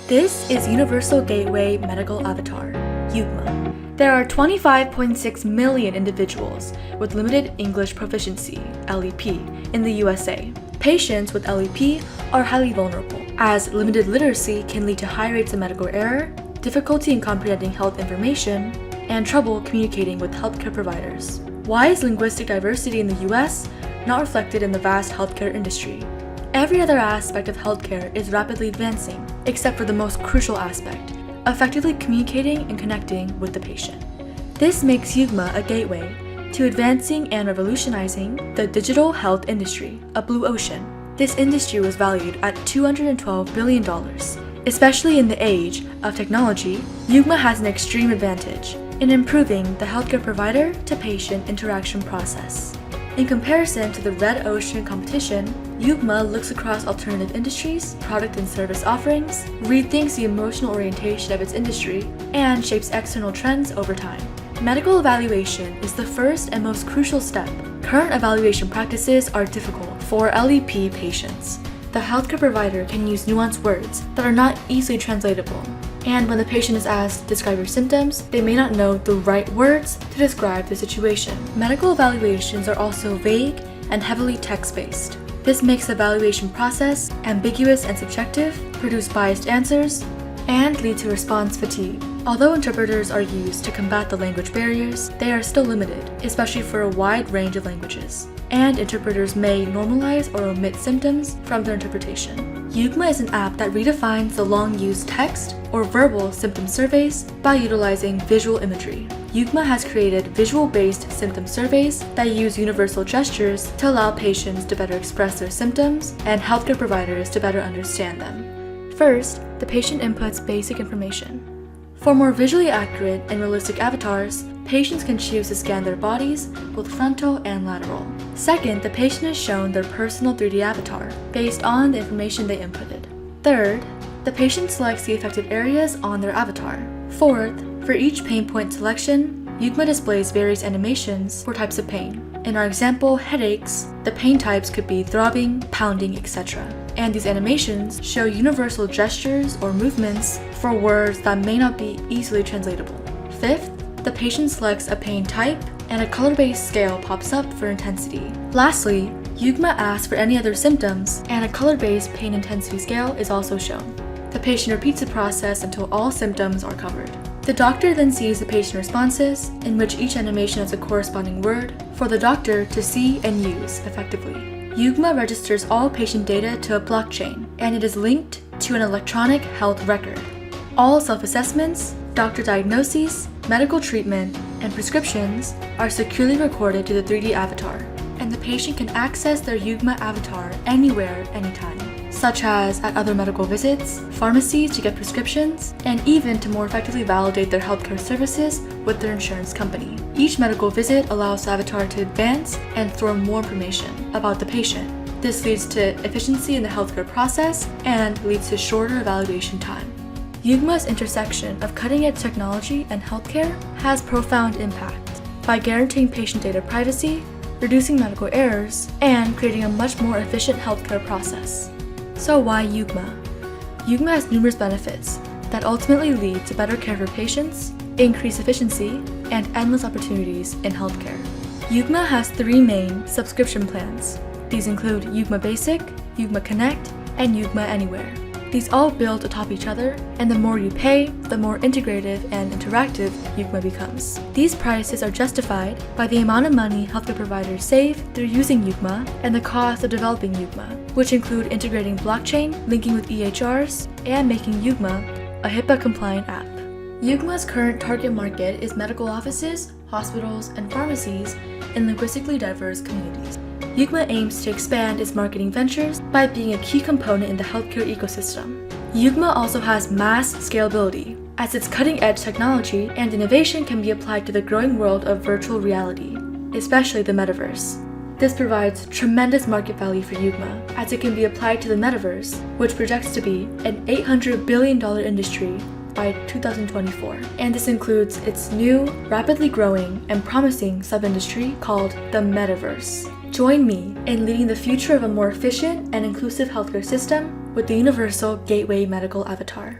This is Universal Gateway Medical Avatar, UGMA. There are 25.6 million individuals with limited English proficiency, LEP, in the USA. Patients with LEP are highly vulnerable, as limited literacy can lead to high rates of medical error, difficulty in comprehending health information, and trouble communicating with healthcare providers. Why is linguistic diversity in the US not reflected in the vast healthcare industry? Every other aspect of healthcare is rapidly advancing, except for the most crucial aspect, effectively communicating and connecting with the patient. This makes UGMA a gateway to advancing and revolutionizing the digital health industry, a blue ocean. This industry was valued at $212 billion. Especially in the age of technology, UGMA has an extreme advantage in improving the healthcare provider to patient interaction process. In comparison to the red ocean competition, UGMA looks across alternative industries, product and service offerings, rethinks the emotional orientation of its industry, and shapes external trends over time. Medical evaluation is the first and most crucial step. Current evaluation practices are difficult for LEP patients. The healthcare provider can use nuanced words that are not easily translatable. And when the patient is asked to describe your symptoms, they may not know the right words to describe the situation. Medical evaluations are also vague and heavily text-based. This makes the evaluation process ambiguous and subjective, produce biased answers, and lead to response fatigue. Although interpreters are used to combat the language barriers, they are still limited, especially for a wide range of languages. And interpreters may normalize or omit symptoms from their interpretation. UGMA is an app that redefines the long-used text or verbal symptom surveys by utilizing visual imagery. UGMA has created visual-based symptom surveys that use universal gestures to allow patients to better express their symptoms and healthcare providers to better understand them. First, the patient inputs basic information. For more visually accurate and realistic avatars, patients can choose to scan their bodies, both frontal and lateral. Second, the patient is shown their personal 3D avatar based on the information they inputted. Third, the patient selects the affected areas on their avatar. Fourth, for each pain point selection, UGMA displays various animations for types of pain. In our example, headaches, the pain types could be throbbing, pounding, etc. And these animations show universal gestures or movements for words that may not be easily translatable. Fifth, the patient selects a pain type and a color-based scale pops up for intensity. Lastly, UGMA asks for any other symptoms and a color-based pain intensity scale is also shown. The patient repeats the process until all symptoms are covered. The doctor then sees the patient responses, in which each animation has a corresponding word for the doctor to see and use effectively. UGMA registers all patient data to a blockchain, and it is linked to an electronic health record. All self-assessments, doctor diagnoses, medical treatment, and prescriptions are securely recorded to the 3D avatar, and the patient can access their UGMA avatar anywhere, anytime, such as at other medical visits, pharmacies to get prescriptions, and even to more effectively validate their healthcare services with their insurance company. Each medical visit allows the avatar to advance and throw more information about the patient. This leads to efficiency in the healthcare process and leads to shorter evaluation time. UGMA's intersection of cutting-edge technology and healthcare has profound impact by guaranteeing patient data privacy, reducing medical errors, and creating a much more efficient healthcare process. So why UGMA? UGMA has numerous benefits that ultimately lead to better care for patients, increased efficiency, and endless opportunities in healthcare. UGMA has 3 main subscription plans. These include UGMA Basic, UGMA Connect, and UGMA Anywhere. These all build atop each other, and the more you pay, the more integrative and interactive UGMA becomes. These prices are justified by the amount of money healthcare providers save through using UGMA and the cost of developing UGMA, which include integrating blockchain, linking with EHRs, and making UGMA a HIPAA-compliant app. UGMA's current target market is medical offices, hospitals, and pharmacies in linguistically diverse communities. UGMA aims to expand its marketing ventures by being a key component in the healthcare ecosystem. UGMA also has mass scalability, as its cutting-edge technology and innovation can be applied to the growing world of virtual reality, especially the metaverse. This provides tremendous market value for UGMA, as it can be applied to the metaverse, which projects to be an $800 billion industry by 2024. And this includes its new, rapidly growing, and promising sub-industry called the metaverse. Join me in leading the future of a more efficient and inclusive healthcare system with the Universal Gateway Medical Avatar.